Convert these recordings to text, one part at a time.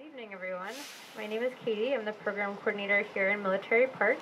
evening, everyone. My name is Katie. I'm the program coordinator here in Military Park.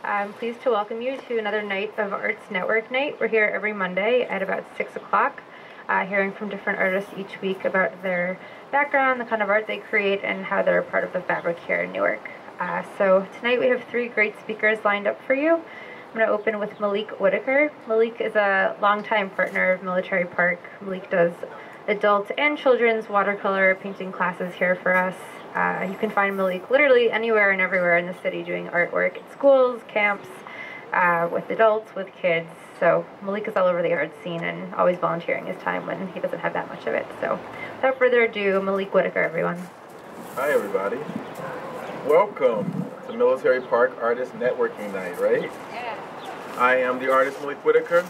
I'm pleased to welcome you to another night of Arts Network Night. We're here every Monday at about 6 o'clock, hearing from different artists each week about their background, the kind of art they create, and how they're a part of the fabric here in Newark. So tonight we have three great speakers lined up for you. I'm going to open with Malik Whitaker. Malik is a longtime partner of Military Park. Malik does adult and children's watercolor painting classes here for us. You can find Malik literally anywhere and everywhere in the city doing artwork at schools, camps, with adults, with kids. So Malik is all over the art scene and always volunteering his time when he doesn't have that much of it. So without further ado, Malik Whitaker, everyone. Hi, everybody. Welcome to Military Park Artist Networking Night, right? Yeah. I am the artist Malik Whitaker,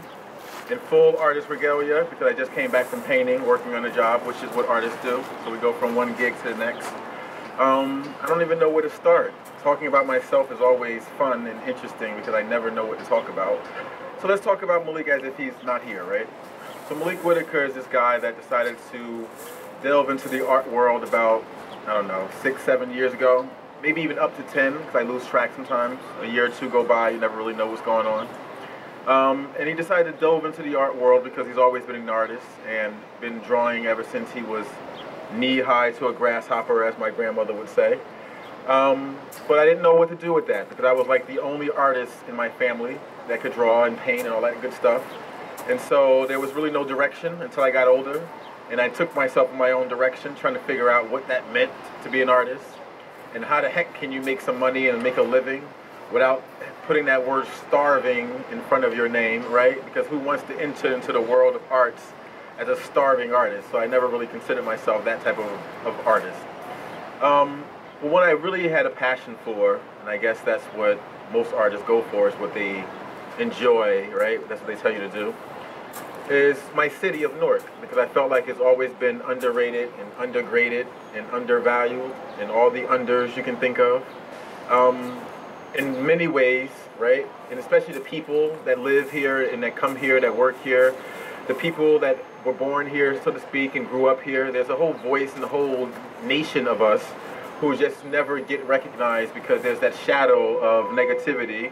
in full artist regalia because I just came back from painting, working on a job, which is what artists do. So we go from one gig to the next. I don't even know where to start. Talking about myself is always fun and interesting because I never know what to talk about. So let's talk about Malik as if he's not here, right? So Malik Whitaker is this guy that decided to delve into the art world about, I don't know, 6, 7 years ago. Maybe even up to 10, because I lose track sometimes. A year or two go by, you never really know what's going on. And he decided to delve into the art world because he's always been an artist and been drawing ever since he was knee-high to a grasshopper, as my grandmother would say. But I didn't know what to do with that because I was like the only artist in my family that could draw and paint and all that good stuff. And so there was really no direction until I got older. And I took myself in my own direction, trying to figure out what that meant to be an artist. And how the heck can you make some money and make a living without putting that word starving in front of your name, right? Because who wants to enter into the world of arts as a starving artist? So I never really considered myself that type of artist. But what I really had a passion for, and I guess that's what most artists go for, is what they enjoy, right? That's what they tell you to do, is my city of Newark, because I felt like it's always been underrated and undergraded and undervalued and all the unders you can think of. In many ways, right? And especially the people that live here and that come here, that work here, the people that were born here, so to speak, and grew up here. There's a whole voice and a whole nation of us who just never get recognized because there's that shadow of negativity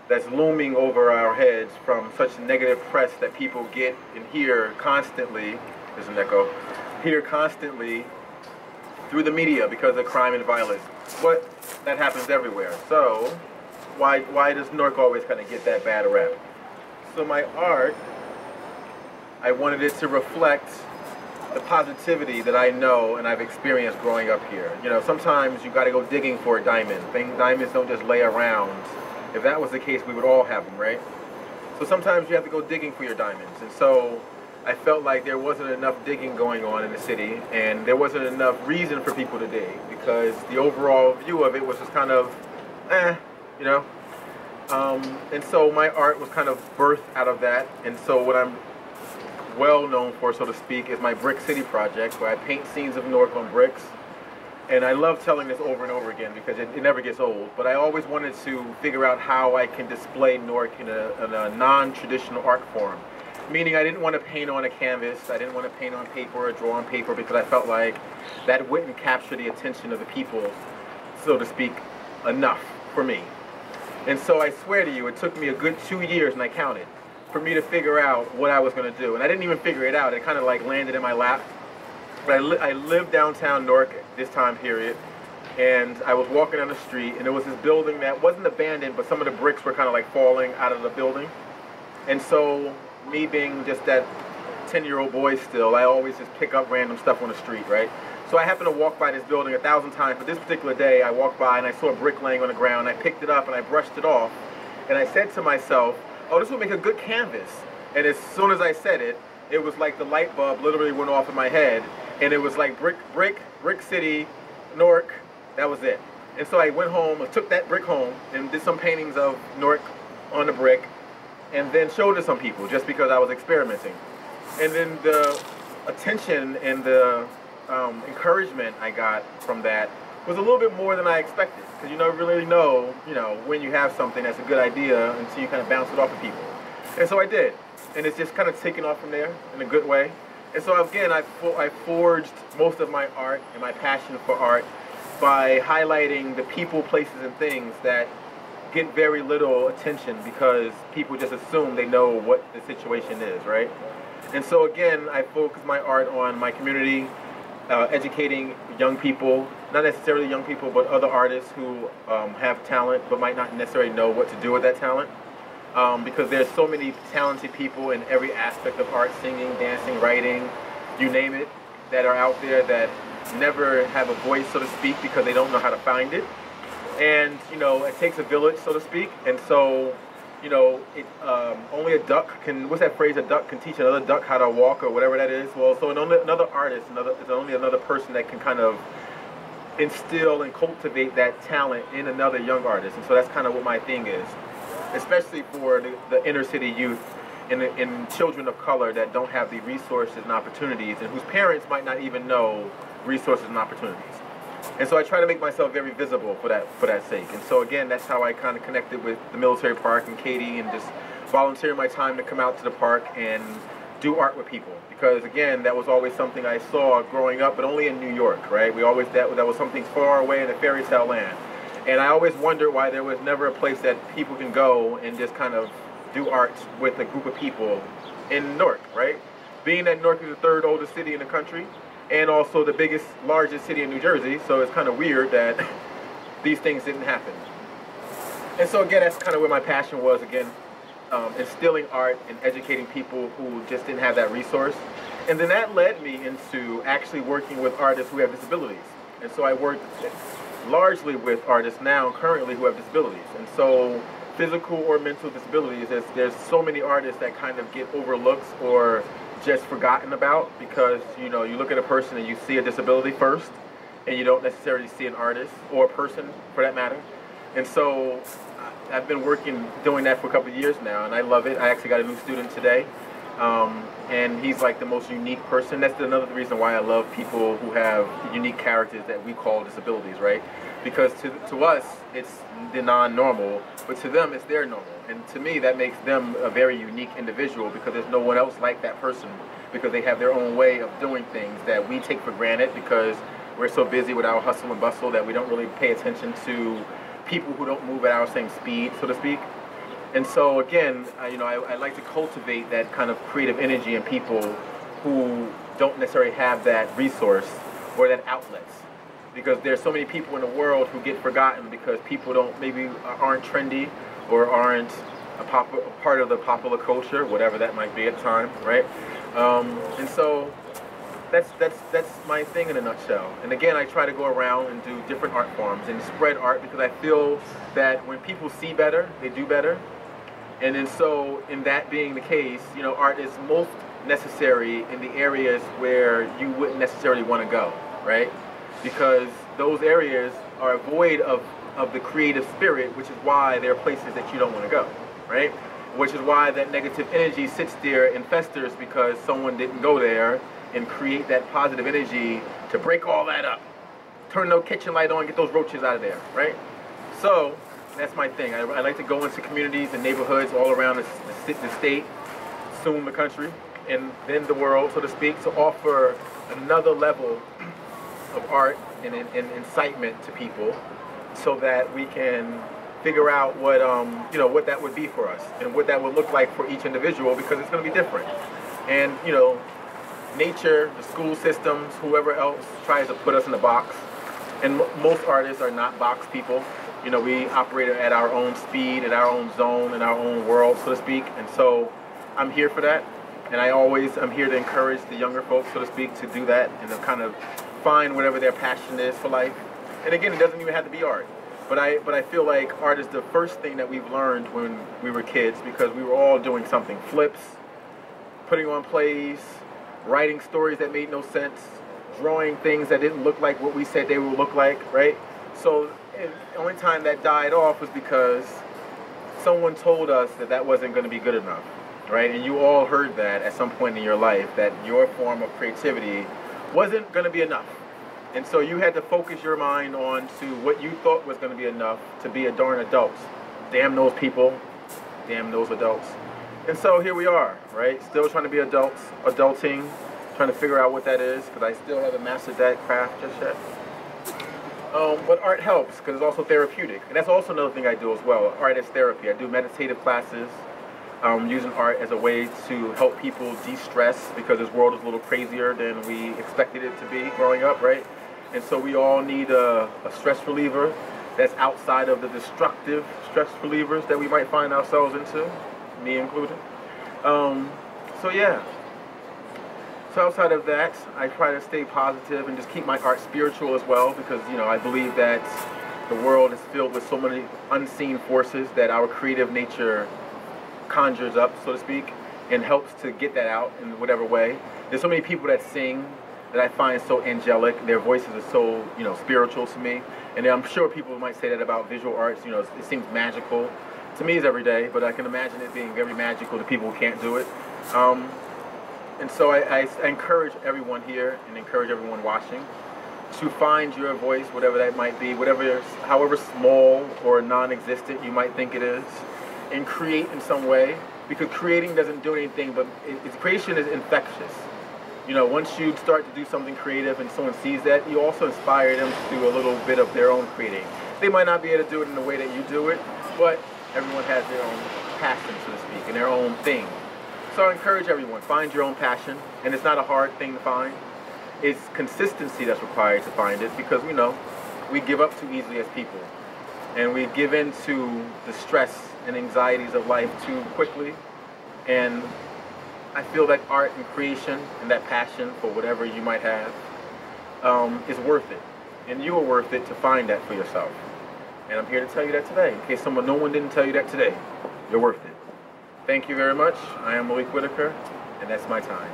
that's looming over our heads from such negative press that people get and hear constantly. There's an echo. Hear constantly through the media because of crime and violence. But that happens everywhere. So why does Newark always kind of get that bad rap? So my art, I wanted it to reflect the positivity that I know and I've experienced growing up here. You know, sometimes you got to go digging for a diamond. Diamonds don't just lay around. If that was the case, we would all have them, right? So sometimes you have to go digging for your diamonds. And so I felt like there wasn't enough digging going on in the city, and there wasn't enough reason for people to dig because the overall view of it was just kind of, you know. And so my art was kind of birthed out of that. And so what I'm well known for, so to speak, is my Brick City project, where I paint scenes of Newark on bricks. And I love telling this over and over again because it never gets old. But I always wanted to figure out how I can display Newark in a non-traditional art form. Meaning I didn't want to paint on a canvas, I didn't want to paint on paper or draw on paper because I felt like that wouldn't capture the attention of the people, so to speak, enough for me. And so I swear to you, it took me a good 2 years, and I counted, for me to figure out what I was going to do. And I didn't even figure it out, it kind of like landed in my lap. But I lived downtown Newark this time period, and I was walking down the street, and there was this building that wasn't abandoned, but some of the bricks were kind of like falling out of the building. And so me being just that 10-year-old boy still, I always just pick up random stuff on the street, right? So I happened to walk by this building 1,000 times, but this particular day I walked by and I saw a brick laying on the ground. I picked it up and I brushed it off, and I said to myself, oh, this would make a good canvas. And as soon as I said it, it was like the light bulb literally went off in my head, and it was like Brick City, Newark, that was it. And so I went home, I took that brick home and did some paintings of Newark on the brick, and then showed it to some people just because I was experimenting. And then the attention and the encouragement I got from that was a little bit more than I expected. Because you never really know, when you have something that's a good idea until you kind of bounce it off of people. And so I did. And it's just kind of taken off from there in a good way. And so again, I forged most of my art and my passion for art by highlighting the people, places, and things that get very little attention because people just assume they know what the situation is, right? And so again, I focus my art on my community, educating young people, not necessarily young people, but other artists who have talent but might not necessarily know what to do with that talent. Because there's so many talented people in every aspect of art, singing, dancing, writing, you name it, that are out there that never have a voice, so to speak, because they don't know how to find it. And, you know, it takes a village, so to speak. And so, you know, only a duck can, what's that phrase, a duck can teach another duck how to walk or whatever that is. Well, so another artist, it's only another person that can kind of instill and cultivate that talent in another young artist. And so that's kind of what my thing is, especially for the inner city youth and children of color that don't have the resources and opportunities and whose parents might not even know resources and opportunities. And so I try to make myself very visible for that sake. And so again, that's how I kind of connected with the military park and Katie, and just volunteering my time to come out to the park and do art with people. Because again, that was always something I saw growing up, but only in New York, right? We always, that was something far away in a fairy tale land. And I always wondered why there was never a place that people can go and just kind of do art with a group of people in Newark, right? Being that Newark is the third oldest city in the country, and also the largest city in New Jersey, so it's kind of weird that these things didn't happen. And so again, that's kind of where my passion was, again, instilling art and educating people who just didn't have that resource. And then that led me into actually working with artists who have disabilities. And so I work largely with artists now, currently, who have disabilities. And so physical or mental disabilities, there's so many artists that kind of get overlooked or just forgotten about, because, you know, you look at a person and you see a disability first, and you don't necessarily see an artist or a person for that matter. And so I've been doing that for a couple of years now, and I love it. I actually got a new student today, and he's like the most unique person. That's another reason why I love people who have unique characters that we call disabilities, right? Because to us, it's the non-normal, but to them, it's their normal. And to me, that makes them a very unique individual, because there's no one else like that person, because they have their own way of doing things that we take for granted because we're so busy with our hustle and bustle that we don't really pay attention to people who don't move at our same speed, so to speak. And so again, I like to cultivate that kind of creative energy in people who don't necessarily have that resource or that outlets. Because there's so many people in the world who get forgotten because people aren't trendy or aren't a part of the popular culture, whatever that might be at the time, right? And so that's my thing in a nutshell. And again, I try to go around and do different art forms and spread art, because I feel that when people see better, they do better. And then so in that being the case, you know, art is most necessary in the areas where you wouldn't necessarily want to go, right? Because those areas are void of the creative spirit, which is why there are places that you don't want to go, right? Which is why that negative energy sits there and festers, because someone didn't go there and create that positive energy to break all that up. Turn the kitchen light on, get those roaches out of there, right? So that's my thing. I like to go into communities and neighborhoods all around the state, soon the country, and then the world, so to speak, to offer another level of art and incitement to people, so that we can figure out what what that would be for us and what that would look like for each individual, because it's going to be different. And nature, the school systems, whoever else tries to put us in a box, and most artists are not box people. We operate at our own speed, at our own zone, in our own world, so to speak. And so I'm here for that, and I'm here to encourage the younger folks, so to speak, to do that and to kind of find whatever their passion is for life. And again, it doesn't even have to be art. But I feel like art is the first thing that we've learned when we were kids, because we were all doing something. Flips, putting on plays, writing stories that made no sense, drawing things that didn't look like what we said they would look like, right? So the only time that died off was because someone told us that wasn't going to be good enough, right? And you all heard that at some point in your life, that your form of creativity wasn't going to be enough. And so you had to focus your mind on to what you thought was going to be enough to be a darn adult. Damn those people. Damn those adults. And so here we are, right? Still trying to be adults, adulting, trying trying to figure out what that is because I still haven't mastered that craft just yet. But art helps because it's also therapeutic. And that's also another thing I do as well. Art is therapy. I do meditative classes using art as a way to help people de-stress because this world is a little crazier than we expected it to be growing up, right? And so we all need a stress reliever that's outside of the destructive stress relievers that we might find ourselves into, me included. So yeah. So outside of that, I try to stay positive and just keep my art spiritual as well because, you know, I believe that the world is filled with so many unseen forces that our creative nature conjures up, so to speak, and helps to get that out in whatever way. There's so many people that sing that I find so angelic. Their voices are so, you know, spiritual to me. And I'm sure people might say that about visual arts. You know, it seems magical. To me, it's every day, but I can imagine it being very magical to people who can't do it. And so I encourage everyone here and encourage everyone watching to find your voice, whatever that might be, however small or non-existent you might think it is, and create in some way, because creating doesn't do anything, but creation is infectious. You know, once you start to do something creative and someone sees that, you also inspire them to do a little bit of their own creating. They might not be able to do it in the way that you do it, but everyone has their own passion, so to speak, and their own thing. So I encourage everyone, find your own passion, and it's not a hard thing to find. It's consistency that's required to find it because, you know, we give up too easily as people. And we give in to the stress and anxieties of life too quickly. And I feel that art and creation and that passion for whatever you might have is worth it. And you are worth it to find that for yourself. And I'm here to tell you that today, in case no one didn't tell you that today. You're worth it. Thank you very much. I am Malik Whitaker, and that's my time.